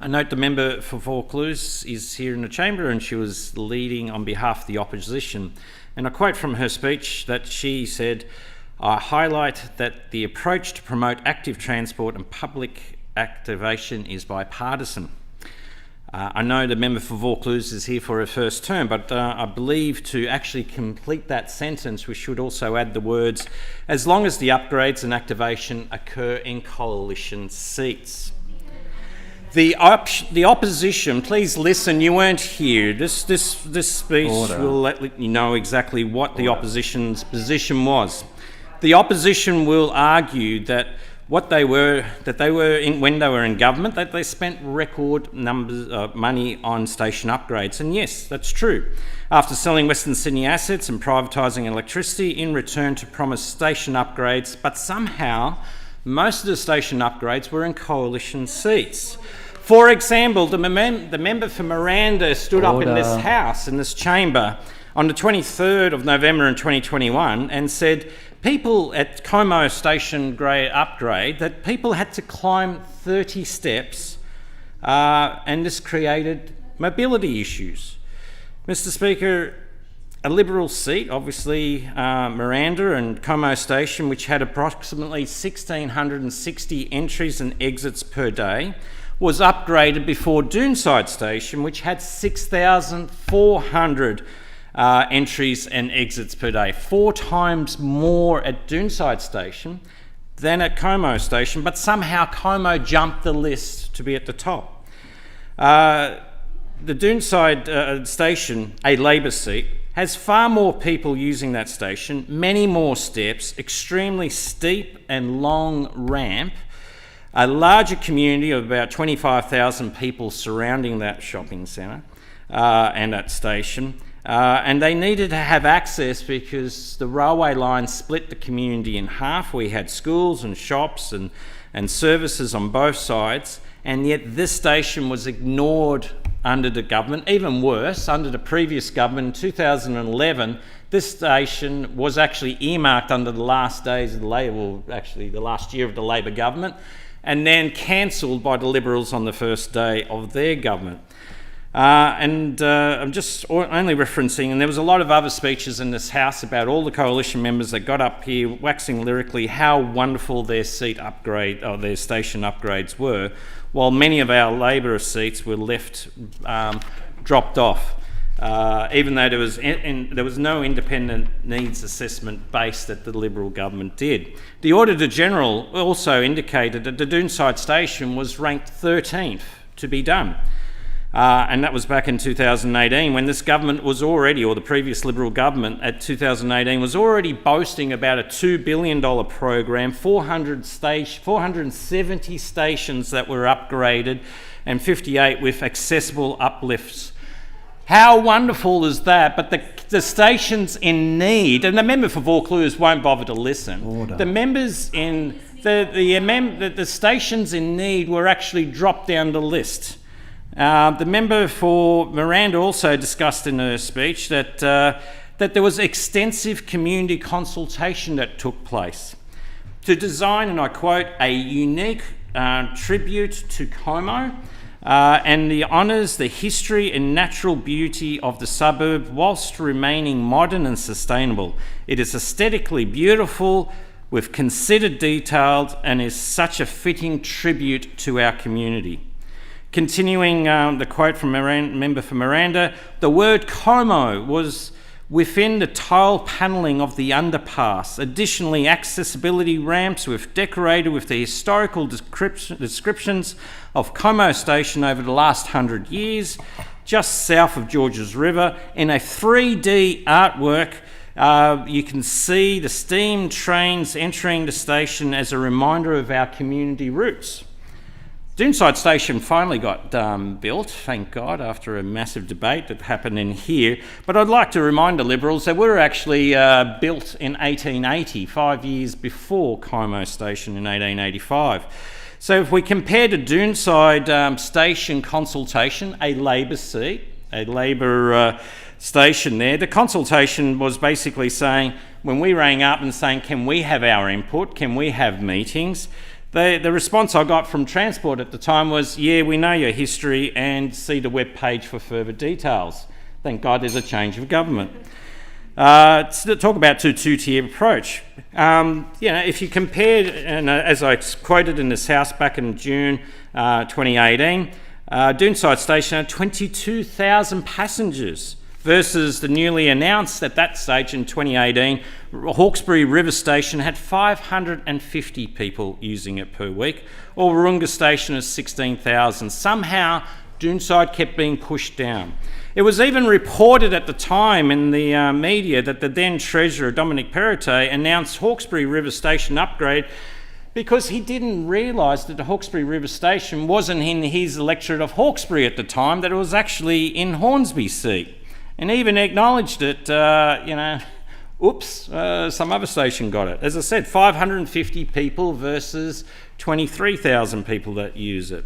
I note the member for Vaucluse is here in the chamber, and she was leading on behalf of the opposition. And I quote from her speech that she said, "I highlight that the approach to promote active transport and public activation is bipartisan." I know the member for Vaucluse is here for her first term, but I believe to actually complete that sentence, we should also add the words, "as long as the upgrades and activation occur in coalition seats." The opposition, please listen, you weren't here. This speech will let you know exactly what the opposition's position was. The opposition will argue that when they were in government, that they spent record numbers of money on station upgrades. And yes, that's true. After selling Western Sydney assets and privatising electricity in return to promise station upgrades, but somehow most of the station upgrades were in coalition seats. For example, the member for Miranda stood up in this house, in this chamber, on the 23rd of November in 2021 and said people at Como station upgrade, that people had to climb 30 steps and this created mobility issues. Mr. Speaker, a Liberal seat, obviously Miranda and Como station, which had approximately 1,660 entries and exits per day, was upgraded before Doonside station, which had 6,400 entries and exits per day, 4 times more at Doonside station than at Como station, but somehow Como jumped the list to be at the top. The Doonside station, a Labor seat, has far more people using that station, many more steps, extremely steep and long ramp, a larger community of about 25,000 people surrounding that shopping centre and that station. And they needed to have access because the railway line split the community in half. We had schools and shops and services on both sides, and yet this station was ignored under the government. Even worse, under the previous government in 2011, this station was actually earmarked under the last days of the Labor, well, actually the last year of the Labor government, and then cancelled by the Liberals on the first day of their government. I'm just only referencing, and there was a lot of other speeches in this House about all the coalition members that got up here waxing lyrically how wonderful their seat upgrade or their station upgrades were, while many of our Labor seats were left dropped off, even though there was no independent needs assessment base that the Liberal government did. The Auditor General also indicated that the Doonside station was ranked 13th to be done. And that was back in 2018 when this government was already, or the previous Liberal government at 2018 was already boasting about a $2 billion program, 470 stations that were upgraded and 58 with accessible uplifts. How wonderful is that? But the stations in need, and the member for Vaucluse won't bother to listen. The members in the stations in need were actually dropped down the list. The member for Miranda also discussed in her speech that there was extensive community consultation that took place to design, and I quote, a unique tribute to Como and the honours the history and natural beauty of the suburb whilst remaining modern and sustainable. It is aesthetically beautiful with considered detail and is such a fitting tribute to our community. Continuing the quote from member for Miranda, the word Como was within the tile panelling of the underpass. Additionally, accessibility ramps decorated with the historical descriptions of Como Station over the last 100 years, just south of Georges River. In a 3D artwork, you can see the steam trains entering the station as a reminder of our community roots. Doonside Station finally got built, thank God, after a massive debate that happened in here. But I'd like to remind the Liberals that we were actually built in 1880, 5 years before Como Station in 1885. So if we compare the Doonside Station consultation, a Labor seat, a Labor station there, the consultation was basically saying, when we rang up and saying, can we have our input, can we have meetings? The response I got from Transport at the time was, yeah, we know your history and see the web page for further details. Thank God there's a change of government. To talk about two-tier approach. If you compare, and as I quoted in this House back in June 2018, Doonside Station had 22,000 passengers versus the newly announced at that stage in 2018, Hawkesbury River Station had 550 people using it per week, or Warunga Station is 16,000. Somehow, Doonside kept being pushed down. It was even reported at the time in the media that the then Treasurer, Dominic Perrottet, announced Hawkesbury River Station upgrade because he didn't realise that the Hawkesbury River Station wasn't in his electorate of Hawkesbury at the time, that it was actually in Hornsby's seat. And even acknowledged it, some other station got it. As I said, 550 people versus 23,000 people that use it.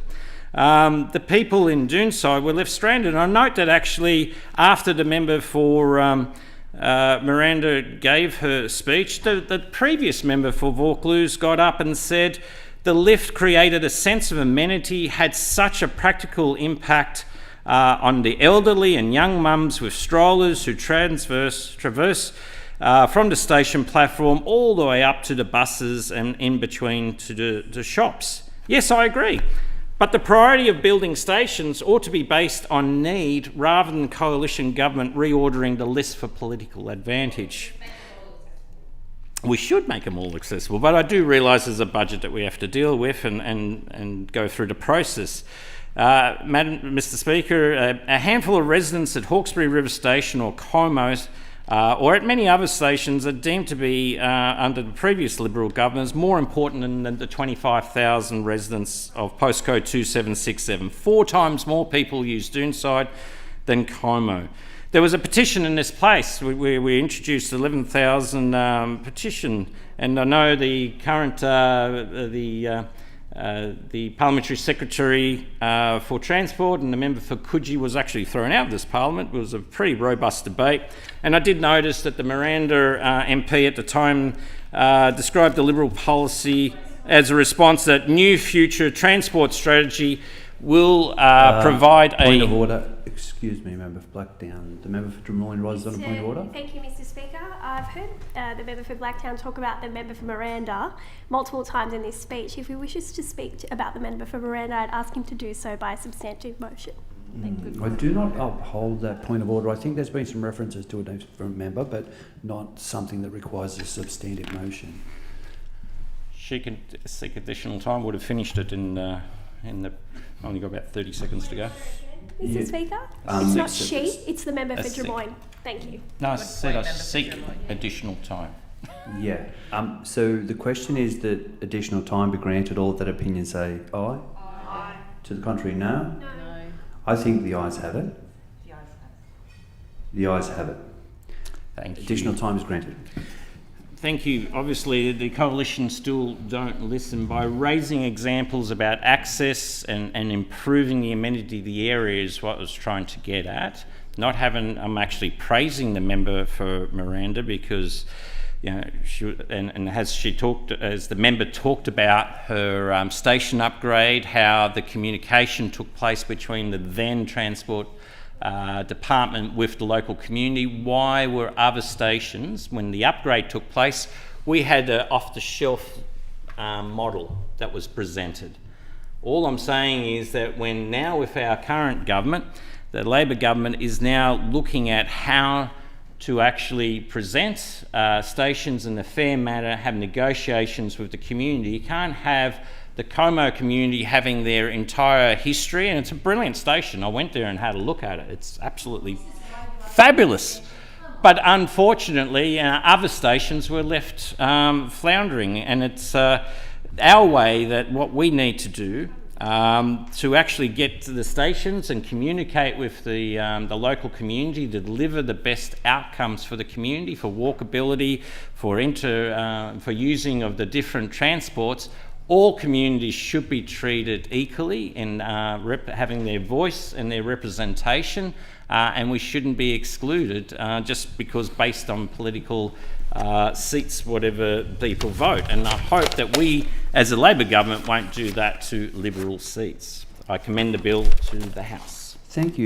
The people in Doonside were left stranded. And I note that actually after the member for Miranda gave her speech, the previous member for Vaucluse got up and said the lift created a sense of amenity, had such a practical impact on the elderly and young mums with strollers who traverse from the station platform all the way up to the buses and in between to the shops. Yes, I agree. But the priority of building stations ought to be based on need rather than coalition government reordering the list for political advantage. We should make them all accessible, but I do realise there's a budget that we have to deal with and go through the process. Mr Speaker, a handful of residents at Hawkesbury River Station or Como or at many other stations are deemed to be, under the previous Liberal governors, more important than the 25,000 residents of postcode 2767. 4 times more people use Doonside than Como. There was a petition in this place. We introduced 11,000 petition, and I know the current the Parliamentary Secretary for Transport and the member for Coogee was actually thrown out of this Parliament. It was a pretty robust debate. And I did notice that the Miranda MP at the time described the Liberal policy as a response that new future transport strategy will provide a... Point of order. Excuse me, Member for Blacktown. The member for Drummoyne rises on a point of order. Thank you, Mr Speaker. I've heard the member for Blacktown talk about the member for Miranda multiple times in this speech. If he wishes to speak about the member for Miranda, I'd ask him to do so by a substantive motion. I do not uphold that point of order. I think there's been some references to a different member, but not something that requires a substantive motion. She can seek additional time. Would have finished it in the... Only got about 30 seconds to go. Mr Speaker, it's not she, it's the member for Drummoyne. Thank you. No, I said I seek additional time. Yeah. So the question is that additional time be granted. All of that opinion say aye? Aye. To the contrary, no? No. I think the ayes have it. The ayes have it. The ayes have it. Thank you. Additional time is granted. Thank you. Obviously, the Coalition still don't listen. By raising examples about access and improving the amenity of the area is what I was trying to get at. I'm actually praising the member for Miranda because, as the member talked about her station upgrade, how the communication took place between the then Transport department with the local community. Why were other stations, when the upgrade took place, we had an off-the-shelf model that was presented. All I'm saying is that when now with our current government, the Labor government is now looking at how to actually present stations in a fair manner, have negotiations with the community. You can't have the Como community having their entire history, and it's a brilliant station. I went there and had a look at it. It's absolutely fabulous. But unfortunately, other stations were left floundering, and it's our way that what we need to do to actually get to the stations and communicate with the local community to deliver the best outcomes for the community, for walkability, for using of the different transports. All communities should be treated equally in having their voice and their representation, and we shouldn't be excluded just because based on political seats, whatever people vote. And I hope that we, as a Labor government, won't do that to Liberal seats. I commend the bill to the House. Thank you.